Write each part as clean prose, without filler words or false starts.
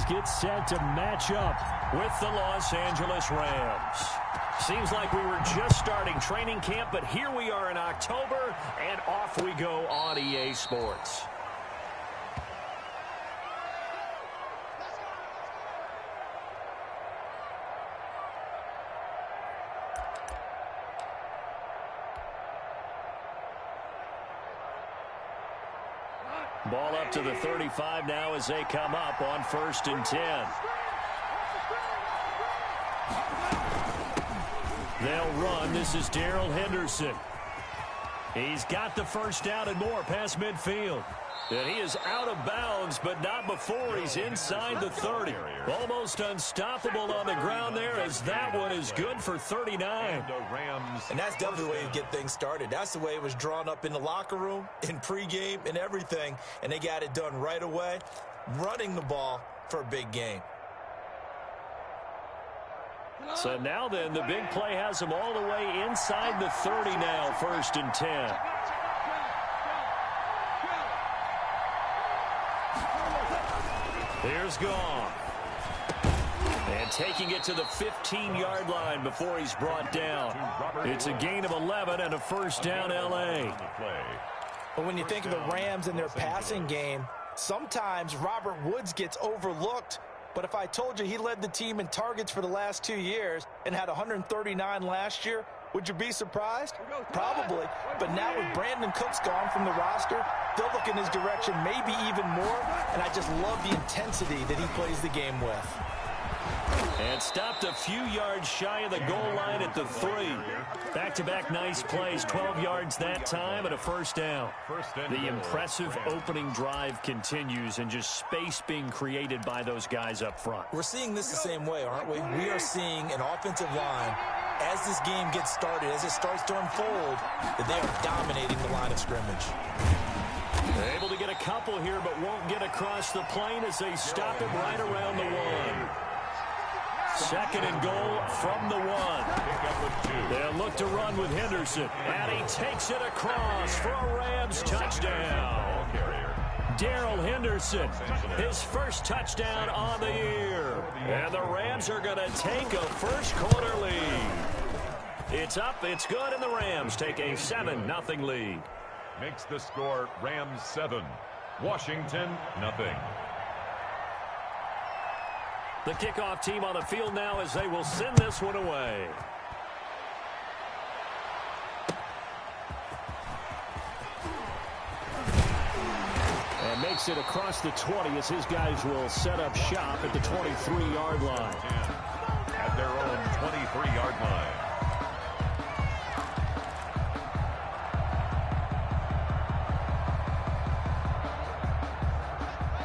gets set to match up with the Los Angeles Rams. Seems like we were just starting training camp, but here we are in October, and off we go on EA Sports. Ball up to the 35 now as they come up on 1st and 10. They'll run. This is Darrell Henderson. He's got the first down and more past midfield. And he is out of bounds, but not before he's inside the 30. Almost unstoppable on the ground there, as that one is good for 39. And that's definitely the way to get things started. That's the way it was drawn up in the locker room, in pregame, and everything. And they got it done right away, running the ball for a big game. So now then, the big play has them all the way inside the 30 now, 1st and 10. Here's Goff. And taking it to the 15-yard line before he's brought down. It's a gain of 11 and a first down, L.A. But when you think of the Rams and their passing game, sometimes Robert Woods gets overlooked. But if I told you he led the team in targets for the last 2 years and had 139 last year, would you be surprised? Probably. But now with Brandon Cooks gone from the roster, they'll look in his direction maybe even more. And I just love the intensity that he plays the game with. And stopped a few yards shy of the goal line at the 3. Back-to-back nice plays, 12 yards that time and a first down. The impressive opening drive continues, and just space being created by those guys up front. We're seeing this the same way, aren't we? We are seeing an offensive line, as this game gets started, as it starts to unfold, that they are dominating the line of scrimmage. They're able to get a couple here, but won't get across the plane as they stop him right around the 1. 2nd and goal from the 1. They'll look to run with Henderson. And he takes it across for a Rams touchdown. Darrell Henderson, his first touchdown on the year. And the Rams are going to take a first-quarter lead. It's up, it's good, and the Rams take a 7-0 lead. Makes the score Rams 7, Washington 0. The kickoff team on the field now as they will send this one away. And makes it across the 20 as his guys will set up shop at the 23-yard line. At their own 23-yard line.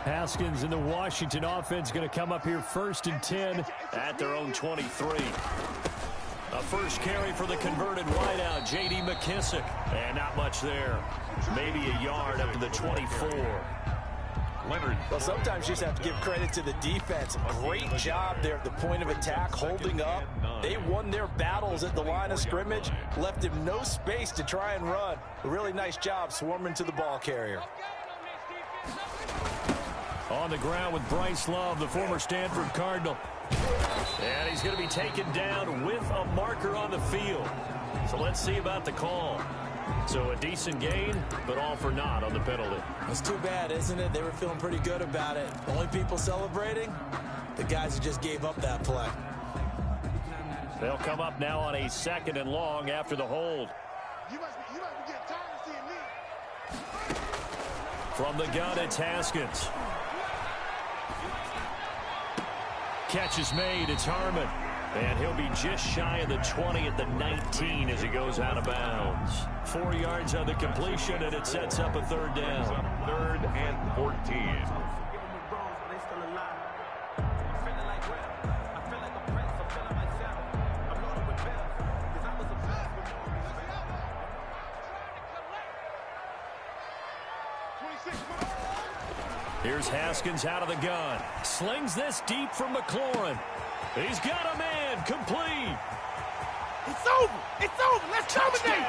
Haskins and the Washington offense going to come up here 1st and 10 at their own 23. A first carry for the converted wideout, J.D. McKissick. And not much there. Maybe a yard up to the 24. Leonard. Well, sometimes you just have to give credit to the defense. Great job there at the point of attack, holding up. They won their battles at the line of scrimmage, left him no space to try and run. A really nice job swarming to the ball carrier. On the ground with Bryce Love, the former Stanford Cardinal. And he's going to be taken down with a marker on the field. So let's see about the call. So a decent gain, but all for naught on the penalty. It's too bad, isn't it? They were feeling pretty good about it. Only people celebrating, the guys who just gave up that play. They'll come up now on a 2nd and long after the hold. You must be getting tired of seeing me. From the gun, it's Haskins. Catch is made. It's Harmon. And he'll be just shy of the 20 at the 19 as he goes out of bounds. 4 yards on the completion, and it sets up a 3rd down. 3rd and 14. Here's Haskins out of the gun. Slings this deep from McLaurin. He's got a man complete. It's over. It's over. Let's dominate.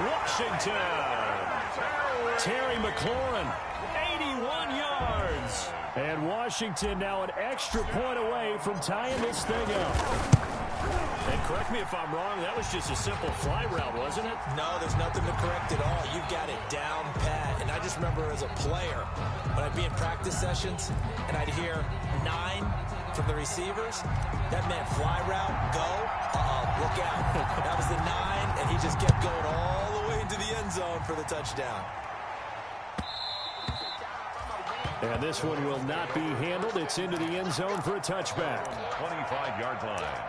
Washington. Terry McLaurin, 81 yards. yards. And Washington now an extra point away from tying this thing up. And correct me if I'm wrong, that was just a simple fly route, wasn't it? No, there's nothing to correct at all. You've got it down pat. And I just remember as a player, when I'd be in practice sessions and I'd hear 9 from the receivers, that meant fly route, go, look out. That was the 9, and he just kept going all the way into the end zone for the touchdown. And this one will not be handled. It's into the end zone for a touchback. 25-yard line.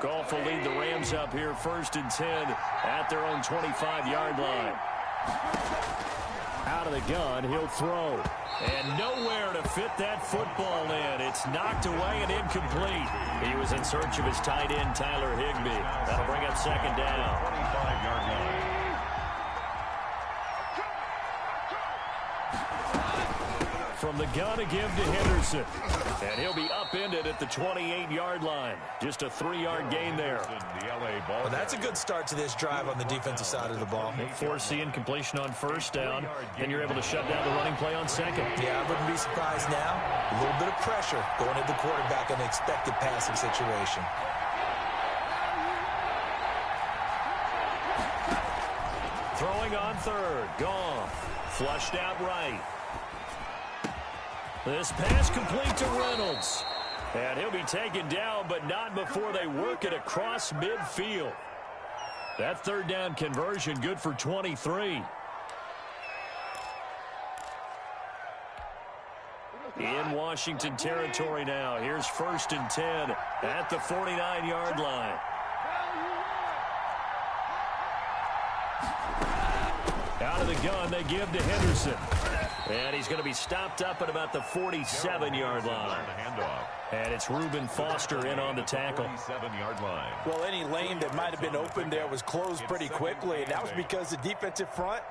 Goff will lead the Rams up here 1st and 10 at their own 25-yard line. Out of the gun, he'll throw. And nowhere to fit that football in. It's knocked away and incomplete. He was in search of his tight end, Tyler Higbee. That'll bring up 2nd down. 25-yard line. From the gun, a give to Henderson. And he'll be upended at the 28-yard line. Just a 3-yard gain there. Well, that's a good start to this drive on the defensive side of the ball. They force the incompletion on 1st down, and you're able to shut down the running play on 2nd. Yeah, I wouldn't be surprised now. A little bit of pressure going at the quarterback in an expected passing situation. Throwing on 3rd. Goff. Flushed out right. This pass complete to Reynolds. And he'll be taken down, but not before they work it across midfield. That 3rd down conversion good for 23. In Washington territory now. Here's 1st and 10 at the 49-yard line. Out of the gun, they give to Henderson. And he's going to be stopped up at about the 47-yard line. And it's Reuben Foster in on the tackle. 47-yard line. Well, any lane that might have been open there was closed pretty quickly, and that was because the defensive front,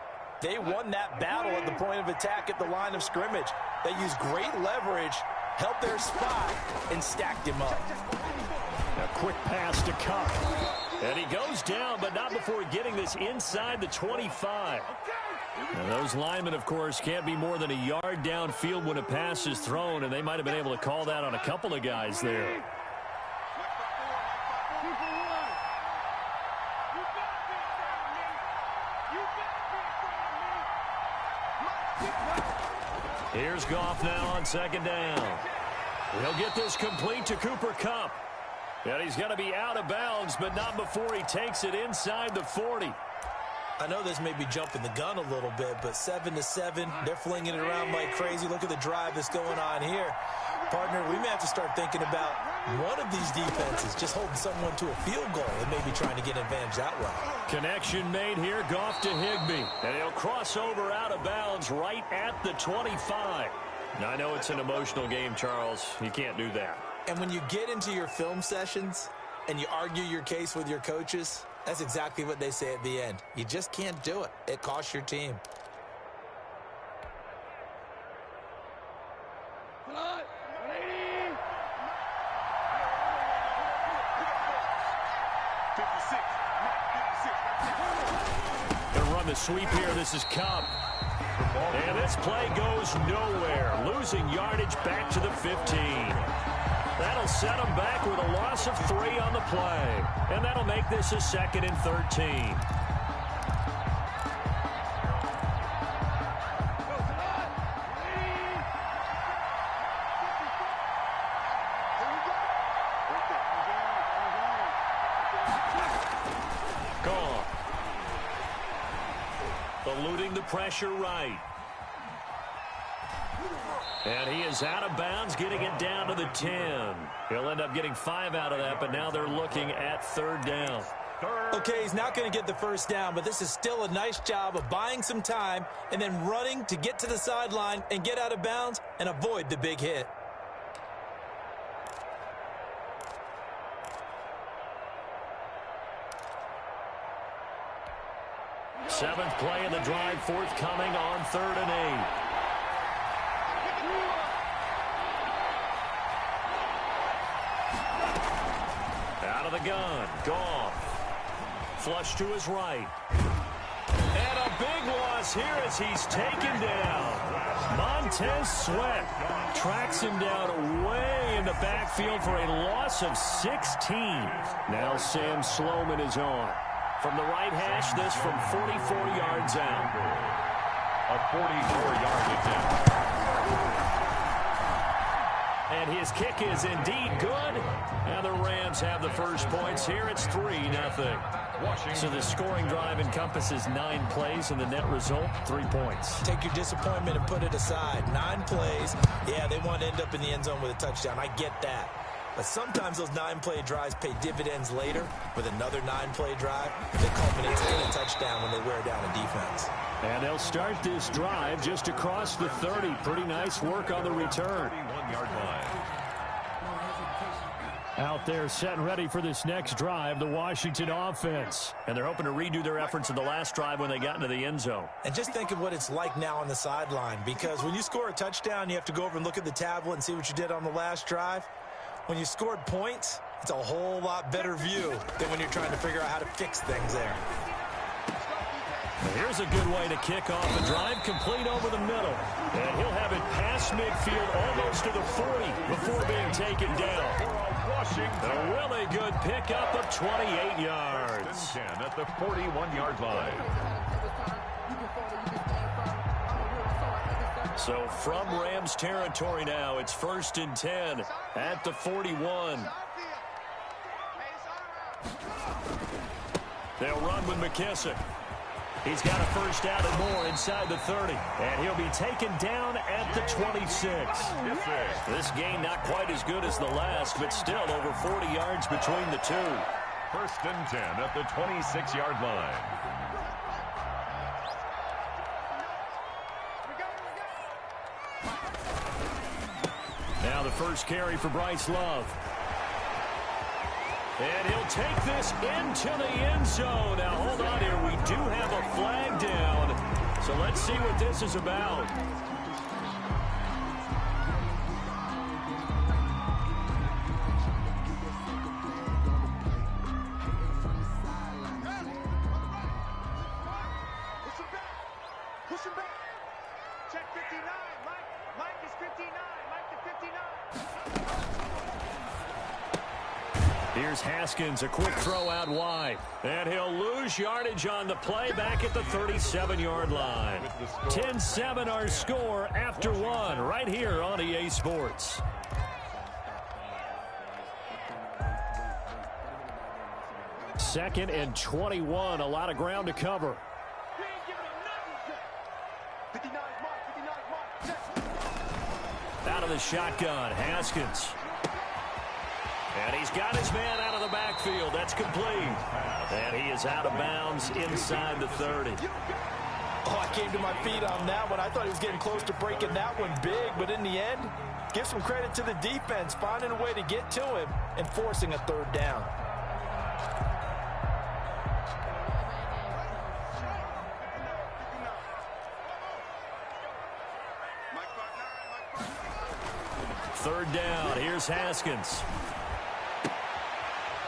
they won that battle at the point of attack at the line of scrimmage. They used great leverage, held their spot, and stacked him up. A quick pass to Cup. And he goes down, but not before getting this inside the 25. Now, those linemen, of course, can't be more than a yard downfield when a pass is thrown, and they might have been able to call that on a couple of guys there. Here's Goff now on 2nd down. He'll get this complete to Cooper Kupp. And he's going to be out of bounds, but not before he takes it inside the 40. I know this may be jumping the gun a little bit, but 7-7, they're flinging it around like crazy. Look at the drive that's going on here. Partner, we may have to start thinking about one of these defenses just holding someone to a field goal and maybe trying to get an advantage that way. Connection made here, Goff to Higbee. And he'll cross over out of bounds right at the 25. Now, I know it's an emotional game, Charles. You can't do that. And when you get into your film sessions and you argue your case with your coaches, that's exactly what they say at the end. You just can't do it. It costs your team. Gonna run the sweep here. This is Kupp. And this play goes nowhere. Losing yardage back to the 15. That'll set them back with a loss of 3 on the play. And that'll make this a 2nd and 13. Gone. Eluding the pressure right. And he is out of bounds, getting it down to the 10. He'll end up getting 5 out of that, but now they're looking at 3rd down. Okay, he's not going to get the 1st down, but this is still a nice job of buying some time and then running to get to the sideline and get out of bounds and avoid the big hit. Seventh play of the drive forthcoming on 3rd and 8. Out of the gun, Goff. Flush to his right. And a big big loss here as he's taken down. Montez Sweat tracks him down way in the backfield for a loss of 16. Now Sam Sloman is on. From the right hash, this from 44 yards out. A 44-yard attempt. And his kick is indeed good. And the Rams have the first points here. It's 3-0. So the scoring drive encompasses 9 plays, and the net result, 3 points. Take your disappointment and put it aside. 9 plays. Yeah, they want to end up in the end zone with a touchdown. I get that. But sometimes those 9-play drives pay dividends later with another 9-play drive that culminates in a touchdown when they wear down a defense. And they'll start this drive just across the 30. Pretty nice work on the return. 31-yard line. Out there set and ready for this next drive, the Washington offense. And they're hoping to redo their efforts in the last drive when they got into the end zone. And just think of what it's like now on the sideline, because when you score a touchdown, you have to go over and look at the tablet and see what you did on the last drive. When you scored points, it's a whole lot better view than when you're trying to figure out how to fix things there. Here's a good way to kick off a drive, complete over the middle. And he'll have it past midfield almost to the 40 before being taken down. A really good pickup of 28 yards. 10 at the 41-yard line. So from Rams territory now, it's 1st and 10 at the 41. They'll run with McKissick. He's got a first down and more inside the 30. And he'll be taken down at the 26. This game not quite as good as the last, but still over 40 yards between the two. 1st and 10 at the 26-yard line. Now the first carry for Bryce Love. And he'll take this into the end zone. Now, hold on here. We do have a flag down. So let's see what this is about. Push him back. Check 59. Mike is 59. Mike to 59. Here's Haskins, a quick throw out wide. And he'll lose yardage on the play back at the 37-yard line. 10-7 our score after 1 right here on EA Sports. Second and 21, a lot of ground to cover. Out of the shotgun, Haskins. And he's got his man out of the backfield. That's complete. And he is out of bounds inside the 30. Oh, I came to my feet on that one. I thought he was getting close to breaking that one big, but in the end, give some credit to the defense, finding a way to get to him and forcing a 3rd down. Third down. Here's Haskins.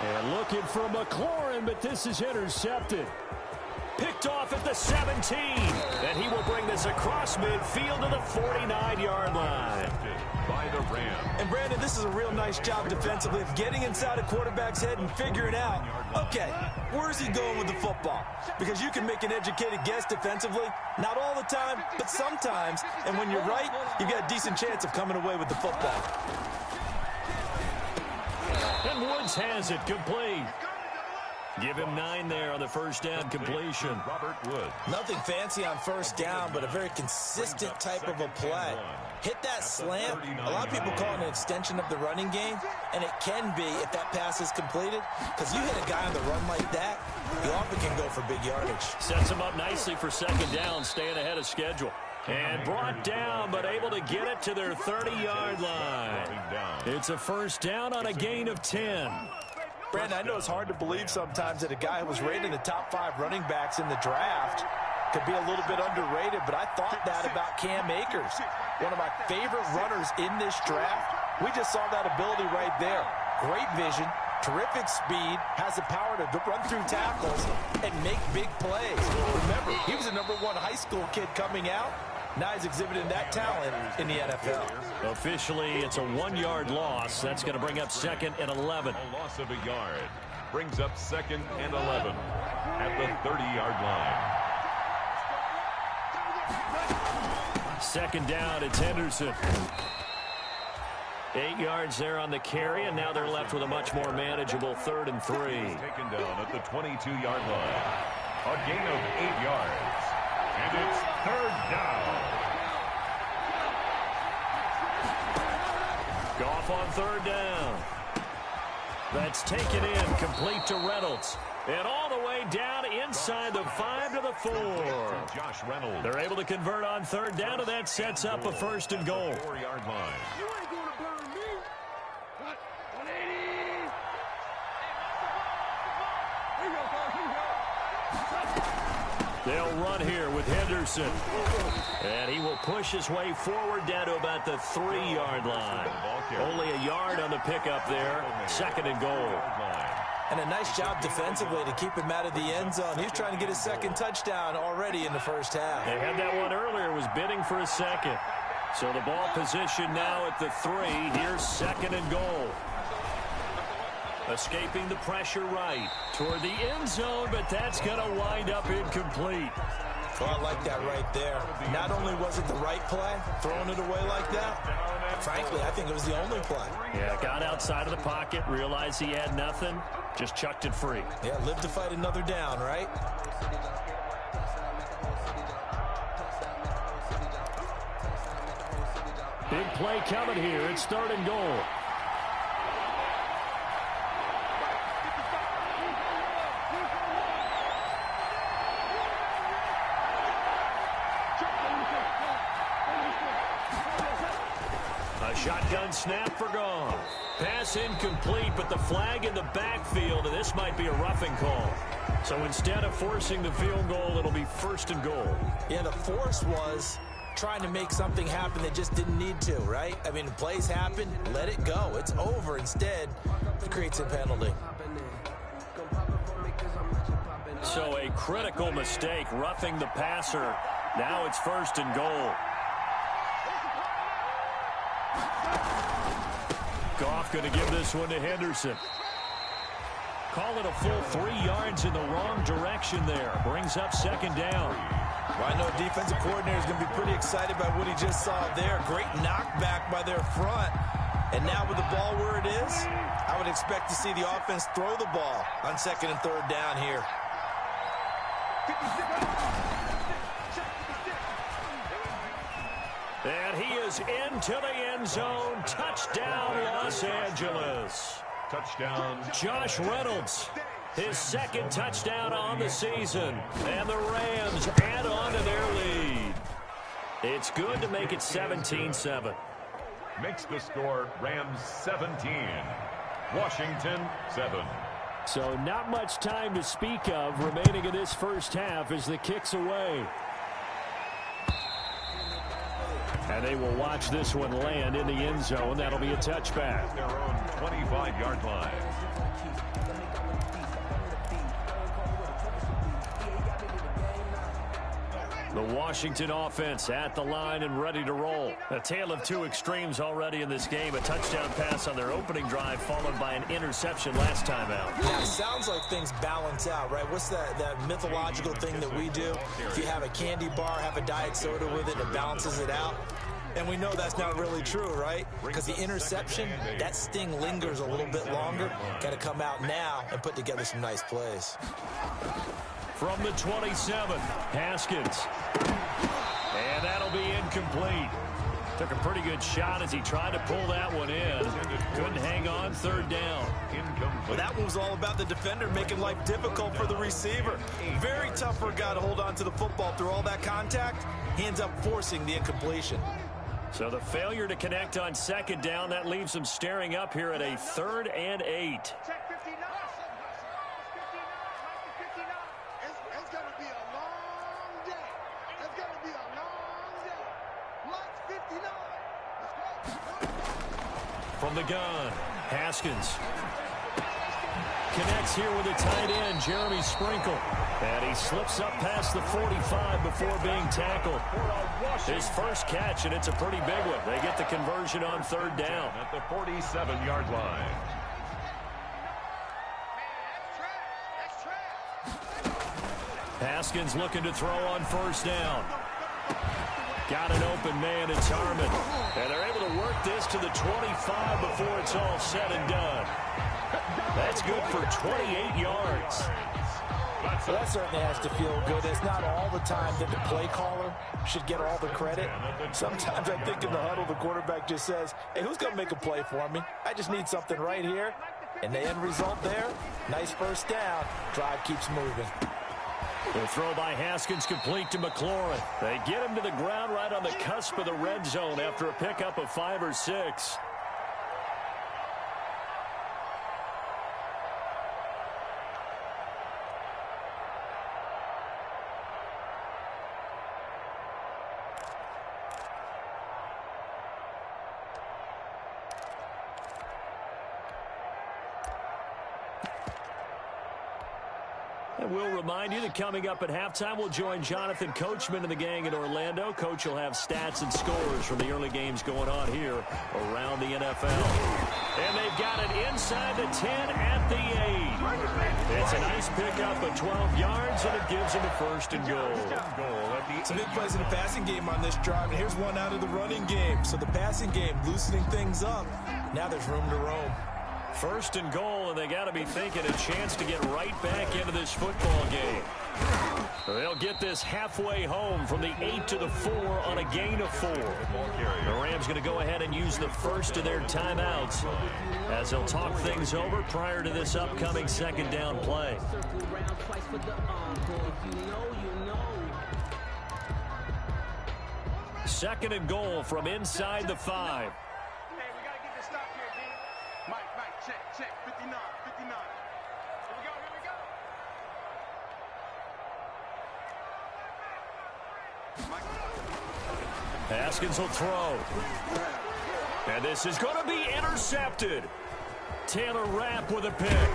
And looking for McLaurin, but this is intercepted. Picked off at the 17. And he will bring this across midfield to the 49-yard line. By the Rams. And Brandon, this is a real nice job defensively of getting inside a quarterback's head and figuring out, okay, where's he going with the football? Because you can make an educated guess defensively, not all the time, but sometimes. And when you're right, you've got a decent chance of coming away with the football. And Woods has it complete. Give him 9 there on the first down completion. Robert Woods. Nothing fancy on first down, but a very consistent type of a play. Hit that slant. A lot of people call it an extension of the running game, and it can be if that pass is completed, because you hit a guy on the run like that, you often can go for big yardage. Sets him up nicely for 2nd down, staying ahead of schedule. And brought down, but able to get it to their 30-yard line. It's a first down on a gain of 10. Brandon, I know it's hard to believe sometimes that a guy who was rated in the top 5 running backs in the draft could be a little bit underrated, but I thought that about Cam Akers, one of my favorite runners in this draft. We just saw that ability right there. Great vision, Terrific speed, has the power to run through tackles and make big plays. Remember, he was a #1 high school kid coming out. Now he's exhibiting that talent in the NFL. Officially, it's a 1-yard loss. That's going to bring up 2nd and 11. A loss of a yard brings up 2nd and 11 at the 30-yard line. 2nd down, it's Henderson. 8 yards there on the carry, and now they're left with a much more manageable 3rd and 3. He's taken down at the 22-yard line. A gain of 8 yards. And it's 3rd down. Goff on 3rd down. That's taken in, complete to Reynolds. And all the way down inside the 5 to the 4. Josh Reynolds. They're able to convert on 3rd down, and that sets up a 1st and goal. 4-yard line. You ain't gonna burn me. 180. They'll run here with Henderson. And he will push his way forward down to about the 3-yard line. Only a yard on the pickup there. 2nd and goal. And a nice job defensively to keep him out of the end zone. He was trying to get his 2nd touchdown already in the first half. They had that one earlier, was bidding for a 2nd. So the ball position now at the 3. Here's 2nd and goal. Escaping the pressure right toward the end zone, but that's going to wind up incomplete. Well, I like that right there. Not only was it the right play, throwing it away like that, frankly, I think it was the only play. Yeah, got outside of the pocket, realized he had nothing, just chucked it free. Yeah, live to fight another down, right? Big play coming here. It's 3rd and goal. A shotgun snap for Goff. Pass incomplete, but the flag in the backfield, and this might be a roughing call. So instead of forcing the field goal, it'll be 1st and goal. Yeah, the force was trying to make something happen that just didn't need to, right? I mean, plays happen, let it go. It's over. Instead, it creates a penalty. So a critical mistake, roughing the passer. Now it's 1st and goal. Goff going to give this one to Henderson. Call it a full 3 yards in the wrong direction there. Brings up 2nd down. Well, I know a defensive coordinator is going to be pretty excited by what he just saw there. Great knockback by their front. And now with the ball where it is, I would expect to see the offense throw the ball on 2nd and 3rd down here. And he is into the end zone. Touchdown, Los Angeles. Touchdown. Josh Reynolds, his 2nd touchdown on the season. And the Rams add on to their lead. It's good to make it 17-7. Makes the score Rams 17. Washington 7. So not much time to speak of remaining in this first half as the kick's away. And they will watch this one land in the end zone. That'll be a touchback. Their own 25-yard line. The Washington offense at the line and ready to roll. A tale of 2 extremes already in this game. A touchdown pass on their opening drive followed by an interception last time out. Now, it sounds like things balance out, right? What's that mythological thing that we do? If you have a candy bar, have a diet soda with it, it balances it out. And we know that's not really true, right? Because the interception, that sting lingers a little bit longer. Got to come out now and put together some nice plays. From the 27, Haskins. And that'll be incomplete. Took a pretty good shot as he tried to pull that one in. Couldn't hang on, 3rd down. Well, that one was all about the defender making life difficult for the receiver. Very tough for a guy to hold on to the football through all that contact. He ends up forcing the incompletion. So the failure to connect on 2nd down, that leaves them staring up here at a 3rd and 8. Check 59. 59. It's going to be a long day. It's going to be a long day. Mike 59. Let's go. From the gun, Haskins. connects here with a tight end, Jeremy Sprinkle. And he slips up past the 45 before being tackled. His first catch, and it's a pretty big one. They get the conversion on third down. At the 47-yard line. Haskins looking to throw on first down. Got an open man, it's Harmon. And they're able to work this to the 25 before it's all said and done. That's good for 28 yards. Well, that certainly has to feel good. It's not all the time that the play caller should get all the credit. Sometimes I think in the huddle, the quarterback just says, hey, who's going to make a play for me? I just need something right here. And the end result there, nice first down. Drive keeps moving. The throw by Haskins complete to McLaurin. They get him to the ground right on the cusp of the red zone after a pickup of 5 or 6. And we'll remind you that coming up at halftime, we'll join Jonathan Coachman and the gang in Orlando. Coach will have stats and scores from the early games going on here around the NFL. And they've got it inside the 10 at the 8. It's a nice pickup of 12 yards, and it gives them a first and goal. Some big plays in the passing game on this drive, and here's one out of the running game. So the passing game loosening things up. Now there's room to roam. First and goal, and they got to be thinking a chance to get right back into this football game. They'll get this halfway home from the 8 to the 4 on a gain of 4. The Rams going to go ahead and use the first of their timeouts as they'll talk things over prior to this upcoming second down play. Second and goal from inside the 5. Check, 59, 59. Here we go. Haskins will throw. And this is going to be intercepted. Taylor Rapp with a pick.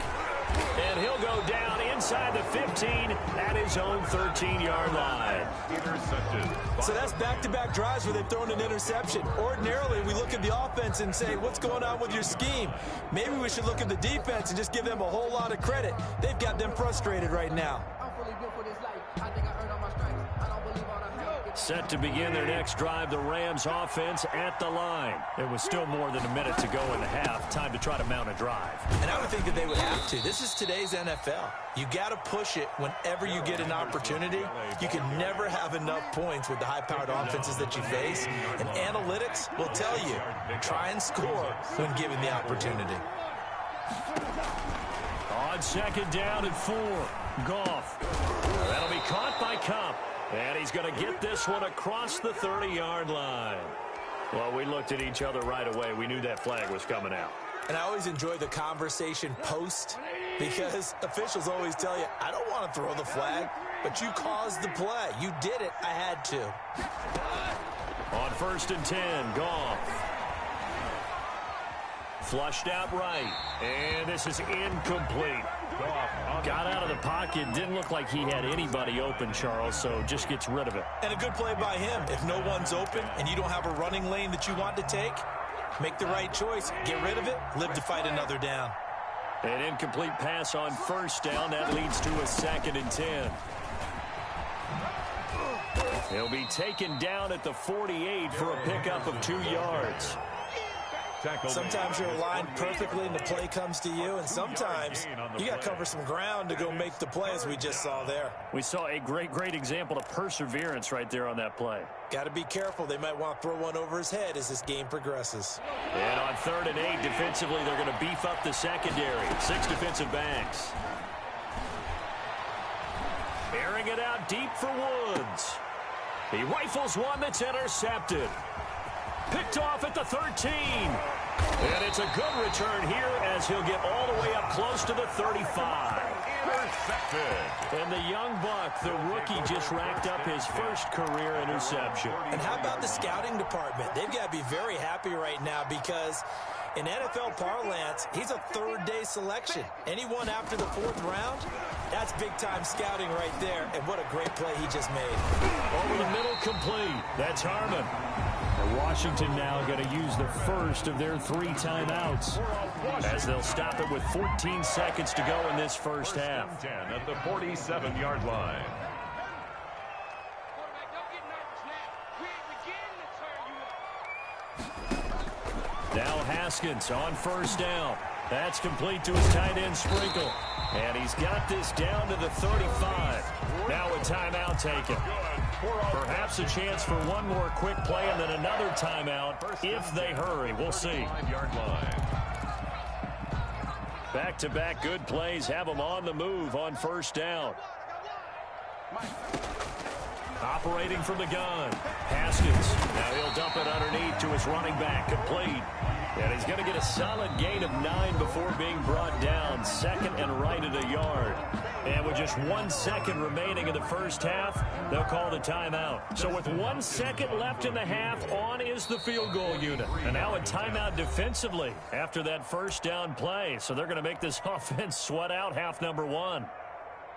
And he'll go down inside the 15 at his own 13-yard line. Intercepted. So that's back-to-back drives where they've thrown an interception. Ordinarily, we look at the offense and say, what's going on with your scheme? Maybe we should look at the defense and just give them a whole lot of credit. They've got them frustrated right now. Set to begin their next drive, the Rams offense at the line. It was still more than a minute to go in the half. Time to try to mount a drive. And I would think that they would have to. This is today's NFL. You got to push it whenever you get an opportunity. You can never have enough points with the high-powered offenses that you face. And analytics will tell you, try and score when given the opportunity. On second down and 4, Goff. That'll be caught by Kupp. And he's going to get this one across the 30-yard line. Well, we looked at each other right away. We knew that flag was coming out. And I always enjoy the conversation post because officials always tell you, I don't want to throw the flag, but you caused the play. You did it. I had to. On first and 10, Goff. Flushed out right. And this is incomplete. Got out of the pocket. Didn't look like he had anybody open, Charles, so just gets rid of it. And a good play by him. If no one's open and you don't have a running lane that you want to take, make the right choice. Get rid of it. Live to fight another down. An incomplete pass on first down. That leads to a second and 10. He'll be taken down at the 48 for a pickup of 2 yards. Sometimes you're aligned perfectly and the play comes to you, and sometimes you got to cover some ground to go make the play, as we just saw there. We saw a great example of perseverance right there on that play. Got to be careful. They might want to throw one over his head as this game progresses. And on third and 8, defensively, they're going to beef up the secondary. 6 defensive backs. Airing it out deep for Woods. He rifles one that's intercepted. Picked off at the 13. And it's a good return here as he'll get all the way up close to the 35. intercepted. And the young buck, the rookie, just racked up his first career interception. And how about the scouting department? They've got to be very happy right now because in NFL parlance, he's a third-day selection. Anyone after the fourth round, that's big-time scouting right there. And what a great play he just made. Over the middle, complete. That's Harmon. And Washington now going to use the first of their 3 timeouts as they'll stop it with 14 seconds to go in this first half. 10 at the 47-yard line. Now Haskins on first down. That's complete to his tight end Sprinkle. And he's got this down to the 35. Now a timeout taken. Perhaps a chance for one more quick play and then another timeout if they hurry. We'll see. Back-to-back good plays have them on the move on first down. Operating from the gun. Haskins. Now he'll dump it underneath to his running back. Complete. And he's going to get a solid gain of 9 before being brought down. Second and right at a yard. And with just 1 second remaining in the first half, they'll call the timeout. So with 1 second left in the half, on is the field goal unit. And now a timeout defensively after that first down play. So they're going to make this offense sweat out half number 1.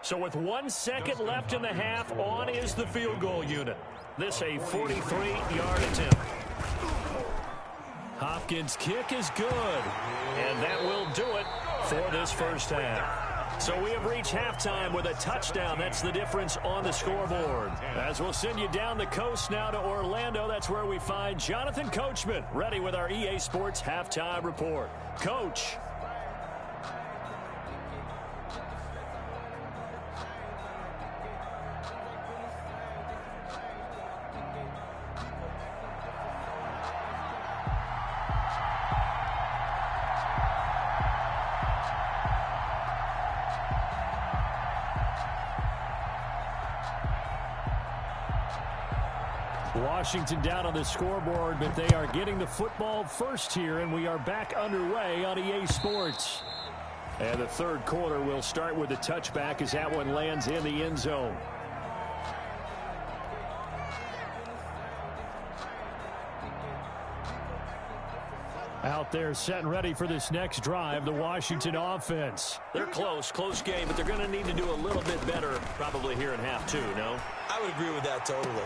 So with 1 second left in the half, on is the field goal unit. This a 43-yard attempt. Hopkins' kick is good. And that will do it for this first half. So we have reached halftime with a touchdown. That's the difference on the scoreboard. As we'll send you down the coast now to Orlando, that's where we find Jonathan Coachman ready with our EA Sports Halftime Report. Coach. Washington down on the scoreboard, but they are getting the football first here, and we are back underway on EA Sports. And the third quarter will start with a touchback as that one lands in the end zone. Out there set and ready for this next drive, the Washington offense. They're close game, but they're going to need to do a little bit better probably here in half 2, no? I would agree with that totally.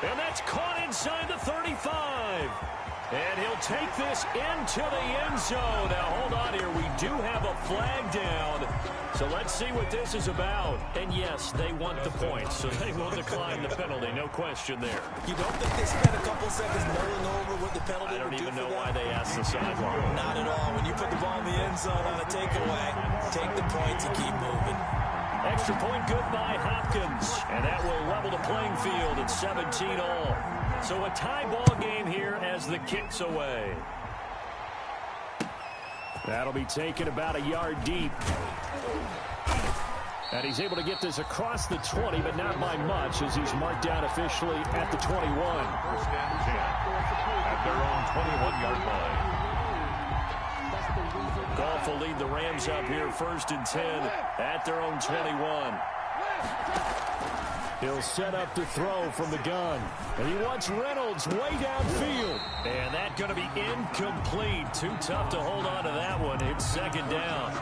And that's caught inside the 35. And he'll take this into the end zone. Now, hold on here. We do have a flag down. So let's see what this is about. And, yes, they want the points, so they will decline the penalty. No question there. You don't think they spent a couple seconds mulling over what the penalty I don't would do even for know them? why they asked the sideline. Not at all. When you put the ball in the end zone on a takeaway, take the points and keep moving. Extra point good by Hopkins. And that will level the playing field at 17 all. So a tie ball game here as the kick's away. That'll be taken about a yard deep. And he's able to get this across the 20, but not by much as he's marked down officially at the 21. First and 10 at their own 21-yard line. Goff will lead the Rams up here first and 10 at their own 21. He'll set up to throw from the gun. And he wants Reynolds way downfield. And that's going to be incomplete. Too tough to hold on to that one. It's second down.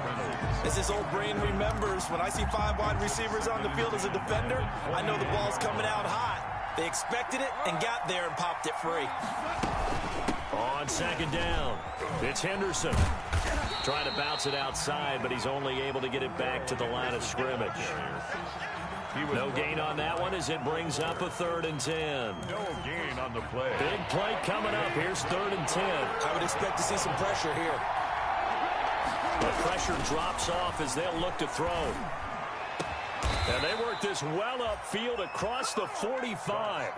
As this old brain remembers, when I see 5 wide receivers on the field as a defender, I know the ball's coming out hot. They expected it and got there and popped it free. On second down, it's Henderson. Trying to bounce it outside, but he's only able to get it back to the line of scrimmage. No gain on that one as it brings up a 3rd and 10. No gain on the play. Big play coming up. Here's 3rd and 10. I would expect to see some pressure here. The pressure drops off as they'll look to throw. And they work this well upfield across the 45.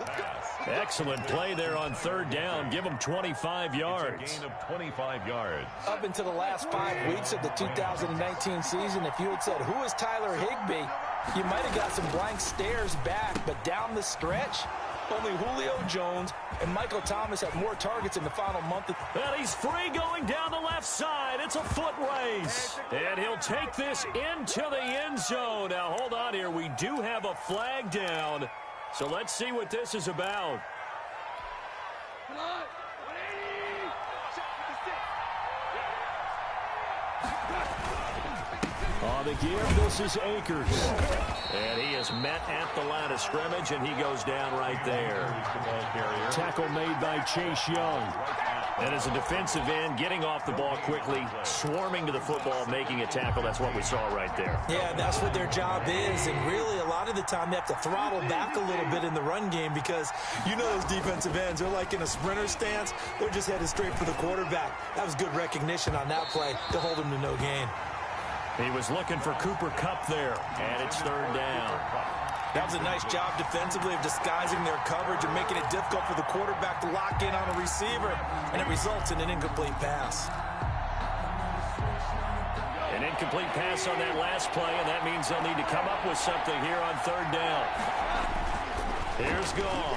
Excellent play there on 3rd down. Give them 25 yards. It's a gain of 25 yards. Up into the last 5 weeks of the 2019 season, if you had said, who is Tyler Higbee, you might have got some blank stares back. But down the stretch, Only Julio Jones and Michael Thomas have more targets in the final month. And he's free going down the left side. It's a foot race. And he'll take this into the end zone. Now, hold on here. We do have a flag down. So let's see what this is about. Come on. 180. Check with the stick. On the give, this is Akers. And he is met at the line of scrimmage, and he goes down right there. Tackle made by Chase Young. And as a defensive end, getting off the ball quickly, swarming to the football, making a tackle. That's what we saw right there. Yeah, that's what their job is. And really, a lot of the time, they have to throttle back a little bit in the run game because you know those defensive ends, they're like in a sprinter stance. They're just headed straight for the quarterback. That was good recognition on that play to hold him to no gain. He was looking for Cooper Kupp there, and it's third down. That was a nice job defensively of disguising their coverage and making it difficult for the quarterback to lock in on a receiver, and it results in an incomplete pass. An incomplete pass on that last play, and that means they'll need to come up with something here on third down. Here's Goff.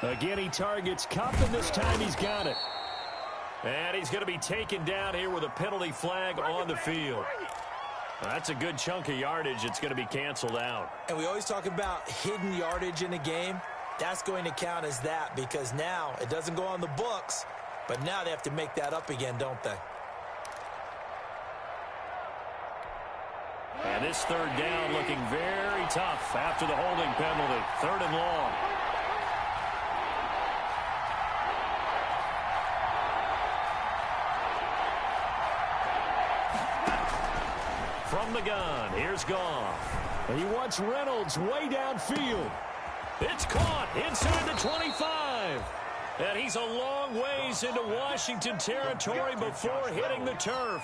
Again, he targets Kupp, and this time he's got it. And he's going to be taken down here with a penalty flag on the field. That's a good chunk of yardage. It's going to be canceled out. And we always talk about hidden yardage in a game. That's going to count as that because now it doesn't go on the books, but now they have to make that up again, don't they? And this third down looking very tough after the holding penalty. Third and long. From the gun, here's Goff. He wants Reynolds way downfield. It's caught inside the 25. And he's a long ways into Washington territory before hitting the turf.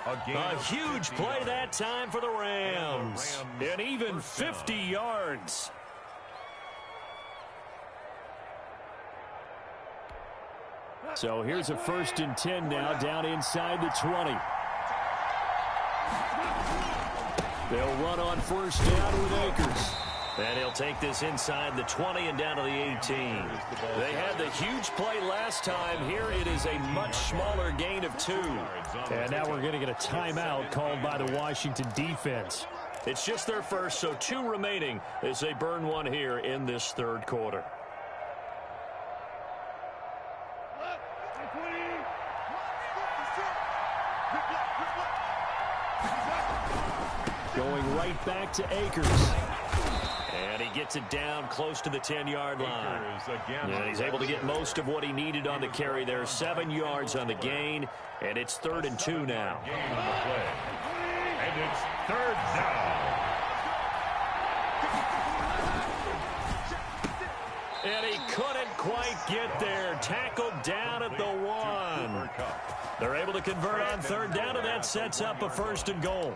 A huge play that time for the Rams. And even 50 yards. So here's a 1st and 10 now down inside the 20. They'll run on first down with Akers. And he'll take this inside the 20 and down to the 18. They had the huge play last time. Here it is a much smaller gain of 2. And now we're going to get a timeout called by the Washington defense. It's just their first, so 2 remaining as they burn one here in this third quarter. Going right back to Akers. And he gets it down close to the 10-yard line. And he's able to get most of what he needed on the carry there. 7 yards on the gain. And it's 3rd and 2 now. And it's third down. And he couldn't quite get there. Tackled down at the 1. They're able to convert on third down, and that sets up a 1st and goal.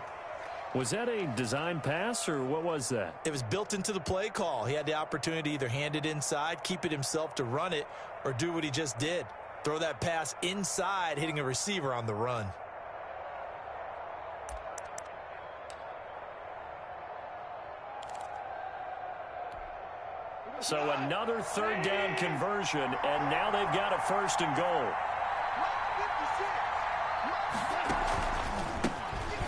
Was that a design pass, or what was that? It was built into the play call. He had the opportunity to either hand it inside, keep it himself to run it, or do what he just did. Throw that pass inside, hitting a receiver on the run. So another third down conversion, and now they've got a 1st and goal.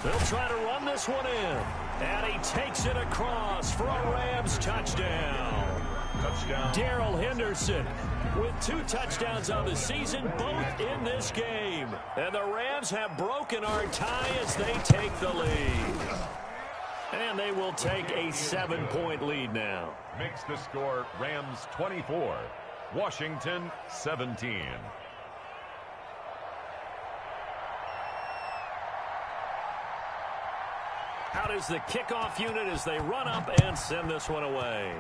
They'll try to run this one in. And he takes it across for a Rams touchdown. Darrell Henderson with 2 touchdowns on the season, both in this game. And the Rams have broken our tie as they take the lead. And they will take a 7-point lead now. Makes the score Rams 24, Washington 17. Out is the kickoff unit as they run up and send this one away.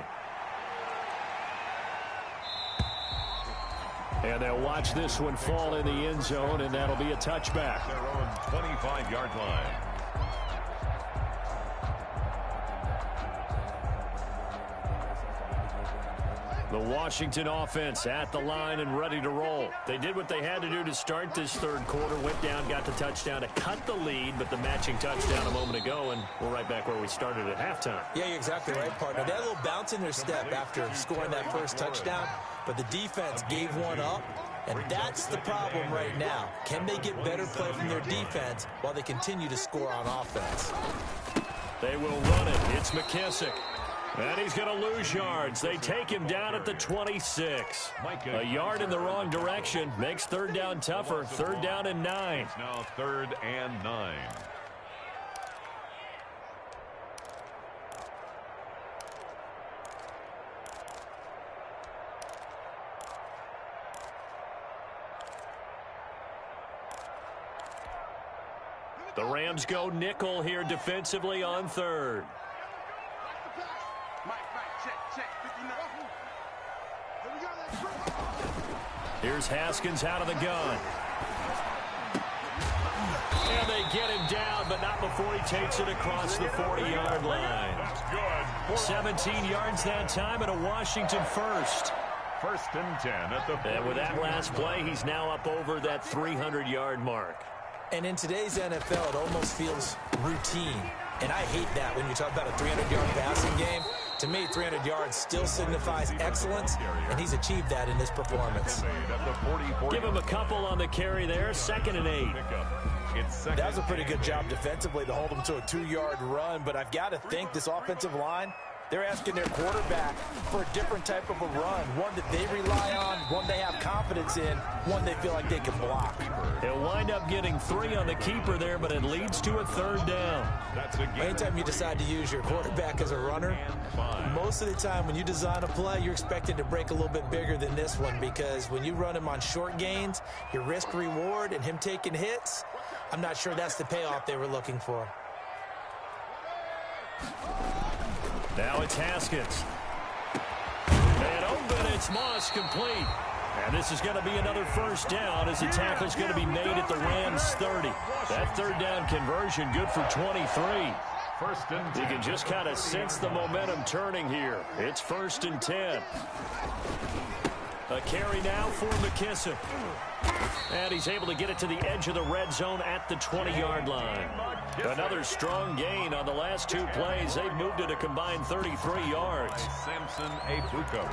And they'll watch this one fall in the end zone, and that'll be a touchback. Their own 25-yard line. The Washington offense at the line and ready to roll. They did what they had to do to start this third quarter. Went down, got the touchdown to cut the lead, but the matching touchdown a moment ago, and we're right back where we started at halftime. Yeah, you're exactly right, partner. They had a little bounce in their step after scoring that first touchdown, but the defense gave one up, and that's the problem right now. Can they get better play from their defense while they continue to score on offense? They will run it. It's McKissick. And he's going to lose yards. They take him down at the 26. A yard in the wrong direction makes third down tougher. Third down and 9. It's now 3rd and 9. The Rams go nickel here defensively on 3rd. Here's Haskins out of the gun. And they get him down, but not before he takes it across the 40-yard line. That's good. 17 yards that time and a Washington first. 1st and 10 at the 40. And with that last play, he's now up over that 300-yard mark. And in today's NFL, it almost feels routine. And I hate that when you talk about a 300-yard passing game. To me, 300 yards still signifies excellence, and he's achieved that in this performance. Give him a couple on the carry there. 2nd and 8. That was a pretty good job defensively to hold him to a 2-yard run, but I've got to think this offensive line, they're asking their quarterback for a different type of a run, one that they rely on, one they have confidence in, one they feel like they can block. He'll wind up getting 3 on the keeper there, but it leads to a 3rd down. Anytime you decide to use your quarterback as a runner, most of the time when you design a play, you're expected to break a little bit bigger than this one, because when you run him on short gains, your risk-reward and him taking hits, I'm not sure that's the payoff they were looking for. Now it's Haskins. And open, it's Moss complete. And this is going to be another first down as the tackle's going to be made at the Rams 30. That 3rd down conversion good for 23. 1st and 10. You can just kind of sense the momentum turning here. It's 1st and 10. A carry now for McKissick. And he's able to get it to the edge of the red zone at the 20-yard line. Another strong gain on the last 2 plays. They've moved it a combined 33 yards. Samson Abuko.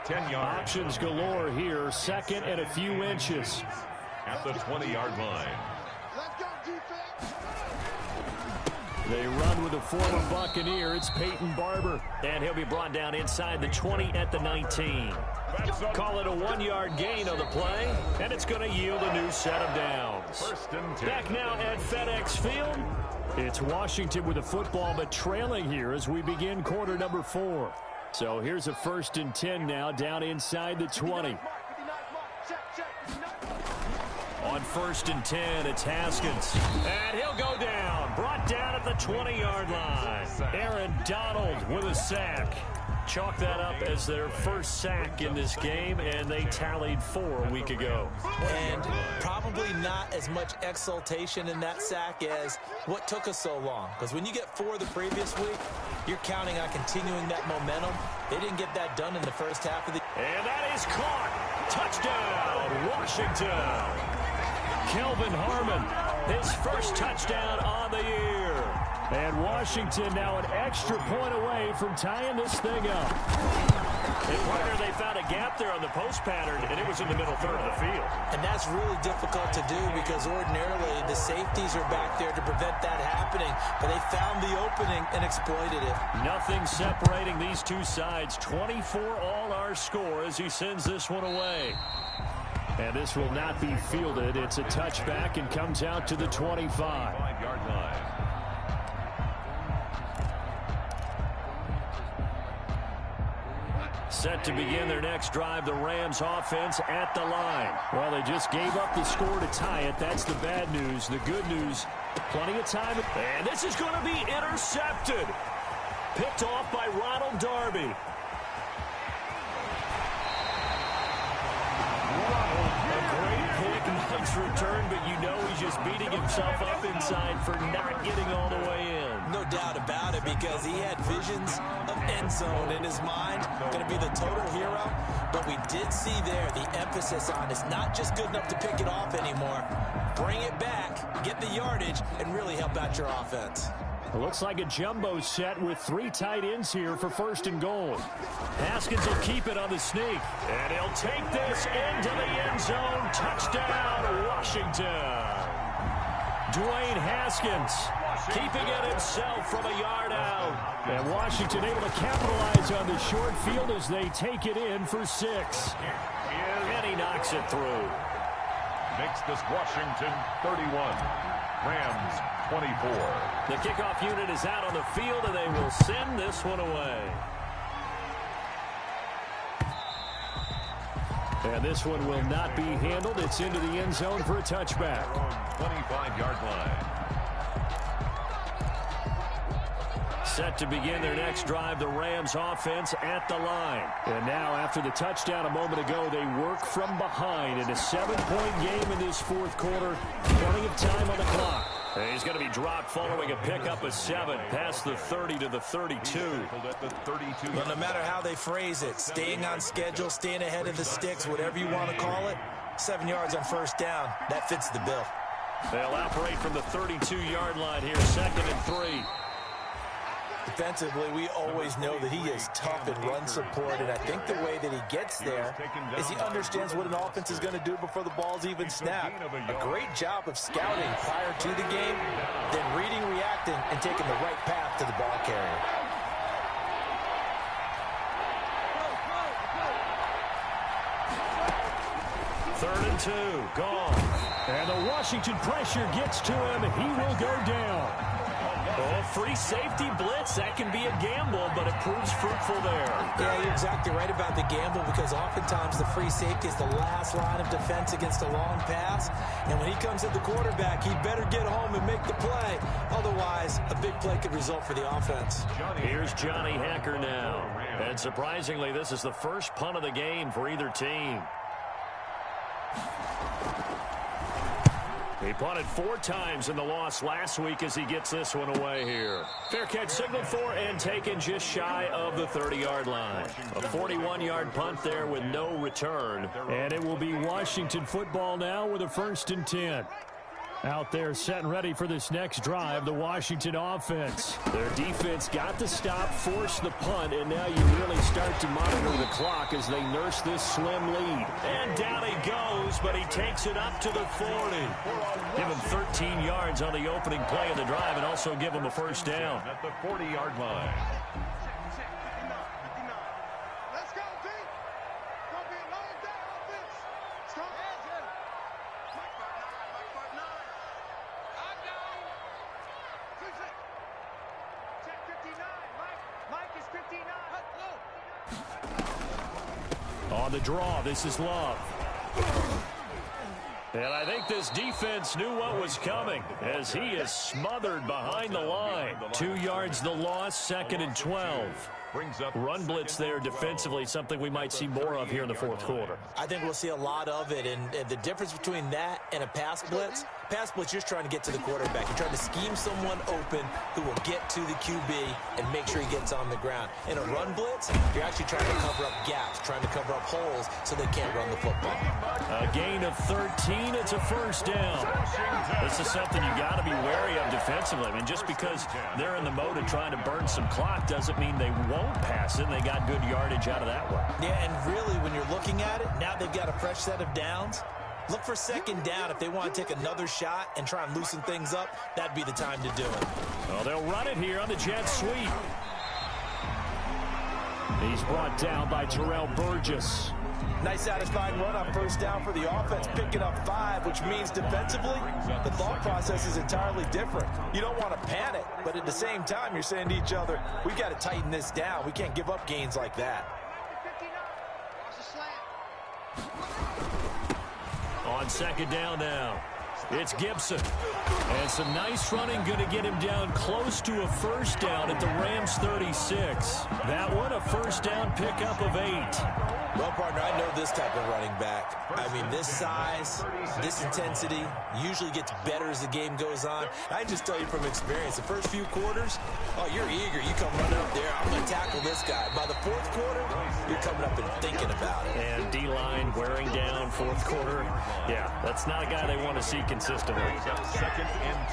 10 yards. Options galore here. 2nd and a few inches. At the 20-yard line. They run with a former Buccaneer. It's Peyton Barber. And he'll be brought down inside the 20 at the 19. Call it a 1-yard gain on the play, and it's going to yield a new set of downs. 1st and 10. Back now at FedEx Field. It's Washington with the football, but trailing here as we begin quarter number 4. So here's a 1st and 10 now, down inside the 20. On 1st and 10, it's Haskins. And he'll go down. Brought down at the 20-yard line. Aaron Donald with a sack. Chalk that up as their first sack in this game, and they tallied 4 a week ago. And probably not as much exultation in that sack as what took us so long. Because when you get 4 the previous week, you're counting on continuing that momentum. They didn't get that done in the first half of the... And that is caught. Touchdown, Washington. Kelvin Harmon, his first touchdown on the year. And Washington now an extra point away from tying this thing up. And partner, they found a gap there on the post pattern, and it was in the middle third of the field. And that's really difficult to do because ordinarily the safeties are back there to prevent that happening. But they found the opening and exploited it. Nothing separating these two sides. 24 all our score as he sends this one away. And this will not be fielded. It's a touchback and comes out to the 25. 5-yard line. Set to begin their next drive, the Rams offense at the line. Well, they just gave up the score to tie it. That's the bad news. The good news, plenty of time. And this is going to be intercepted. Picked off by Ronald Darby. A great pick Nice return, but you know he's just beating himself up inside for not getting all the way in. No doubt about it, because he had visions of end zone in his mind. Going to be the total hero. But we did see there the emphasis on it's not just good enough to pick it off anymore. Bring it back, get the yardage, and really help out your offense. It looks like a jumbo set with 3 tight ends here for 1st and goal. Haskins will keep it on the sneak. And he'll take this into the end zone. Touchdown, Washington. Dwayne Haskins keeping it himself from a yard out. And Washington able to capitalize on the short field as they take it in for 6. And he knocks it through. Makes this Washington 31. Rams 24. The kickoff unit is out on the field, and they will send this one away. And this one will not be handled. It's into the end zone for a touchback. 25-yard line. Set to begin their next drive, the Rams offense at the line. And now, after the touchdown a moment ago, they work from behind in a 7-point game in this 4th quarter. Plenty of time on the clock. And he's going to be dropped following a pickup of 7 past the 30 to the 32. Well, no matter how they phrase it, staying on schedule, staying ahead of the sticks, whatever you want to call it, 7 yards on 1st down, that fits the bill. They'll operate from the 32-yard line here, 2nd and 3. Defensively, we always know that he is tough in run support, and I think the way that he gets there is he understands what an offense is going to do before the ball's even snapped. A great job of scouting prior to the game, then reading, reacting, and taking the right path to the ball carrier. Third and 2, gone. And the Washington pressure gets to him. He will go down. Oh, free safety blitz. That can be a gamble, but it proves fruitful there. Yeah, you're exactly right about the gamble, because oftentimes the free safety is the last line of defense against a long pass. And when he comes at the quarterback, he better get home and make the play. Otherwise, a big play could result for the offense. Here's Johnny Hacker now. And surprisingly, this is the first punt of the game for either team. He punted 4 times in the loss last week as he gets this one away here. Fair catch signaled for and taken just shy of the 30-yard line. A 41-yard punt there with no return. And it will be Washington football now with a 1st and 10. Out there set and ready for this next drive, the Washington offense. Their defense got the stop, forced the punt, and now you really start to monitor the clock as they nurse this slim lead. And down he goes, but he takes it up to the 40. Give him 13 yards on the opening play of the drive and also give him a 1st down. At the 40-yard line. Let's go, D. Gonna be a long day offense. Strong. Check 59. Mike is 59. On the draw, this is Love. And I think this defense knew what was coming as he is smothered behind the line. 2 yards the loss, 2nd and 12. Run blitz there defensively, something we might see more of here in the 4th quarter. I think we'll see a lot of it, and the difference between that and a pass blitz, you're just trying to get to the quarterback. You're trying to scheme someone open who will get to the QB and make sure he gets on the ground. In a run blitz, you're actually trying to cover up gaps, trying to cover up holes so they can't run the football. A gain of 13, it's a 1st down. This is something you got to be wary of defensively. I mean, just because they're in the mode of trying to burn some clock doesn't mean they won't pass it. They got good yardage out of that one. Yeah, and really, when you're looking at it, now they've got a fresh set of downs. Look for 2nd down. If they want to take another shot and try and loosen things up, that'd be the time to do it. Well, they'll run it here on the jet sweep. He's brought down by Terrell Burgess. Nice satisfying run on 1st down for the offense, picking up 5, which means defensively, the thought process is entirely different. You don't want to panic, but at the same time, you're saying to each other, we got to tighten this down. We can't give up gains like that. On 2nd down now. It's Gibson. And some nice running going to get him down close to a first down at the Rams 36. That one, a first down pickup of 8. Well, partner, I know this type of running back. I mean, this size, this intensity usually gets better as the game goes on. I can just tell you from experience, the first few quarters, oh, you're eager. You come running up there, I'm going to tackle this guy. By the fourth quarter, you're coming up and thinking about it. And D-line wearing down fourth quarter. Yeah, that's not a guy they want to see consistently. Second and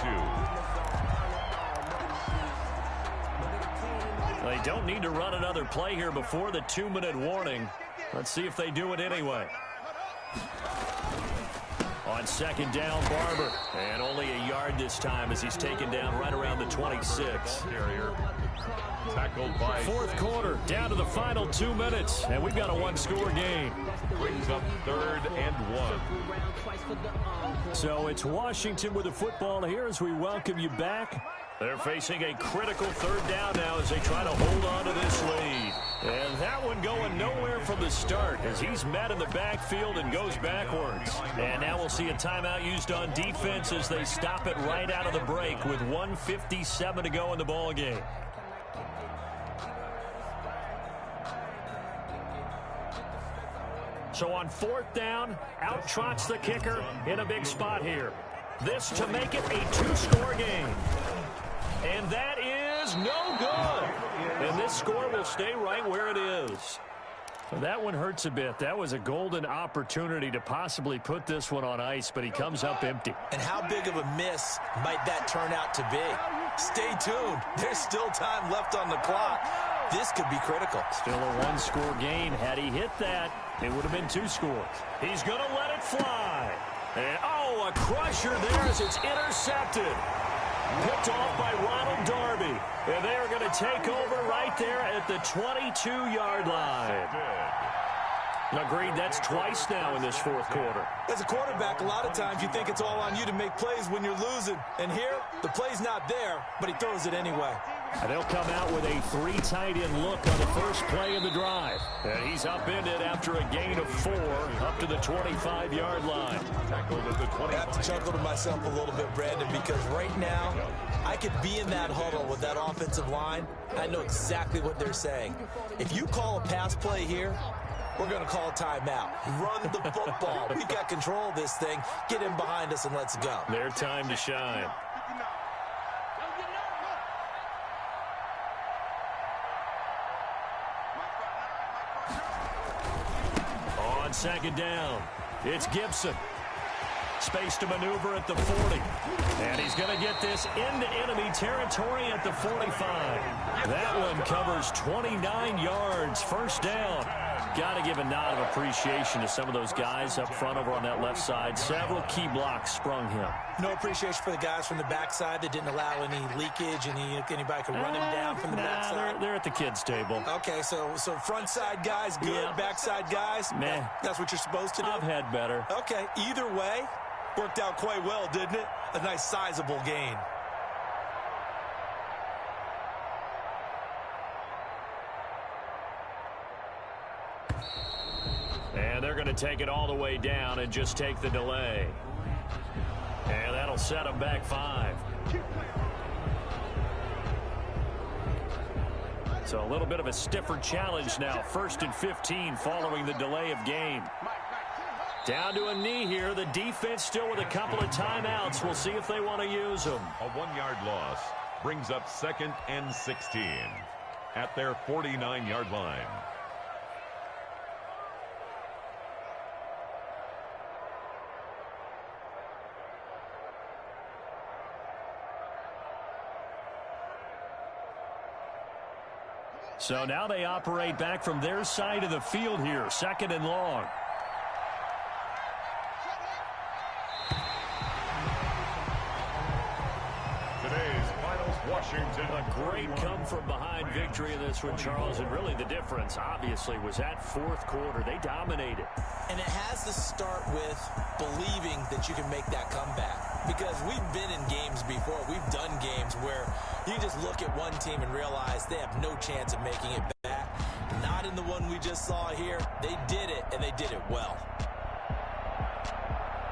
2. They don't need to run another play here before the 2-minute warning. Let's see if they do it anyway. On second down, Barber. And only a yard this time as he's taken down right around the 26. Carrier tackled by Fourth quarter, down to the final 2 minutes. And we've got a one-score game. Brings up 3rd and 1. So it's Washington with the football here as we welcome you back. They're facing a critical third down now as they try to hold on to this lead. And that one going nowhere from the start as he's met in the backfield and goes backwards. And now we'll see a timeout used on defense as they stop it right out of the break with 1:57 to go in the ball game. So on fourth down, out trots the kicker in a big spot here. This to make it a 2-score game. And that is no good. And this score will stay right where it is. That one hurts a bit. That was a golden opportunity to possibly put this one on ice, but he comes up empty. And how big of a miss might that turn out to be? Stay tuned. There's still time left on the clock. This could be critical. Still a one-score game. Had he hit that, it would have been 2 scores. He's going to let it fly. And, oh, a crusher there as it's intercepted. Picked off by Ronald Darby. And they are going to take over right there at the 22-yard line. Agreed, that's twice now in this fourth quarter. As a quarterback, a lot of times you think it's all on you to make plays when you're losing. And here, the play's not there, but he throws it anyway. And they'll come out with a 3 tight end look on the first play of the drive. And he's upended after a gain of 4 up to the 25-yard line. Tackled at the 20. I have to chuckle to myself a little bit, Brandon, because right now I could be in that huddle with that offensive line. I know exactly what they're saying. If you call a pass play here, we're going to call a timeout. Run the football. We got control of this thing. Get in behind us and let's go. Their time to shine. On second down, it's Gibson. Space to maneuver at the 40. And he's going to get this into enemy territory at the 45. That one covers 29 yards. First down. Got to give a nod of appreciation to some of those guys up front over on that left side. Several key blocks sprung him. No appreciation for the guys from the backside that didn't allow any leakage, anybody could run him down from the backside. They're at the kids' table. Okay, so front side guys good, Yeah. backside guys, Meh. That's what you're supposed to do? I've had better. Okay, either way, worked out quite well, didn't it? A nice sizable gain. And they're going to take it all the way down and just take the delay. And that'll set them back 5. So a little bit of a stiffer challenge now. 1st and 15 following the delay of game. Down to a knee here. The defense still with a couple of timeouts. We'll see if they want to use them. A 1-yard loss brings up 2nd and 16 at their 49-yard line. So now they operate back from their side of the field here. 2nd and long. Today's finals, Washington. A great come-from-behind victory in this one, Charles. And really the difference, obviously, was that fourth quarter. They dominated. And it has to start with believing that you can make that comeback. Because we've been in games before. We've done games where you just look at one team and realize they have no chance of making it back. Not in the one we just saw here. They did it, and they did it well.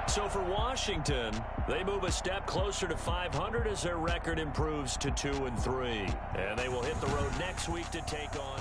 So for Washington, Washington, they move a step closer to 500 as their record improves to 2-3. And they will hit the road next week to take on...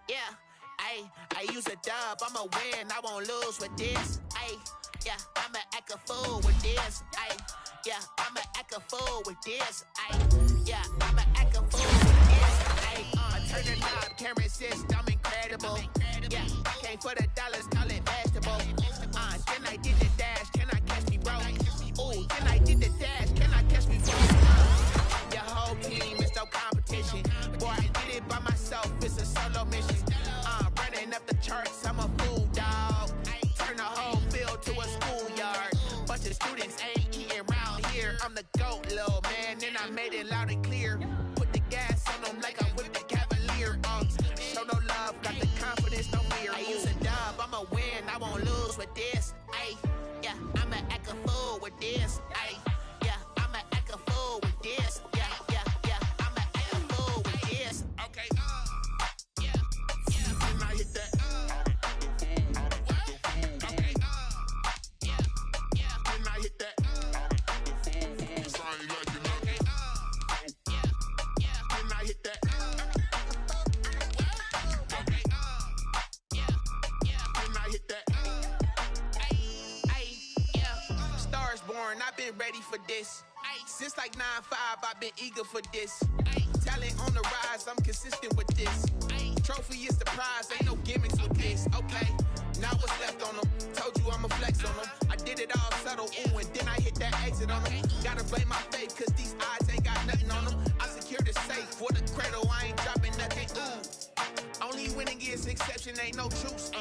Yeah, I use a dub, I'ma win, I won't lose with this. Yeah, I'ma act a fool with this. Yeah, I'ma act a fool with this. Yeah, I'ma act a fool with this. Turn the knob, camera assist, I'm incredible. Yeah, came for the dollars, call it vegetable. Then I did the dash, can I catch me, bro? Ooh, then I did the dash, can I catch me, bro? Your whole team is no competition. Boy, I did it by myself, it's a solo mission. Running up the charts, I'm a fool, dog. Turn the whole field to a schoolyard. Bunch of students ain't eating round here. I'm the GOAT, little man, and I made it loud and clear. Put the gas on them like I whipped the Cavalier. Show no love, got the confidence, no fear. I use a dub, I'ma win, I won't lose with this. Yeah, I'ma act a fool with this. Yeah, I'ma act a fool with this. Yeah, I'ma act a fool with this. Okay, yeah, can I hit that? Okay, yeah, can I hit that? Okay, yeah, can I hit that? Okay, can I hit that? Yeah, stars born, I've been ready for this. Since like 9-5, I've been eager for this. Talent on the rise, I'm consistent with this. Trophy is the prize, ain't no gimmicks with this. Okay, now what's left on them? Told you I'ma flex on them. I did it all subtle, ooh, and then I hit that exit on them. Gotta blame my faith, cause these odds ain't got nothing on them. I secure the safe for the cradle, I ain't dropping nothing, ooh. Only winning is exception, ain't no truce.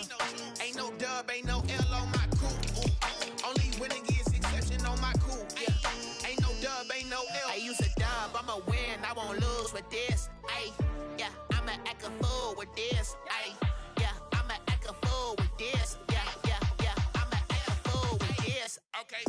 Ain't no dub, ain't no L on my crew. Ooh. Only winning is exception on my crew. Yeah. Ain't no dub, ain't no L. I use a dub, I'ma win, I won't lose with this. Yeah, I'ma act a fool with this. Yeah, I'ma act a fool with this. Yeah, I'ma act a fool with this. Okay.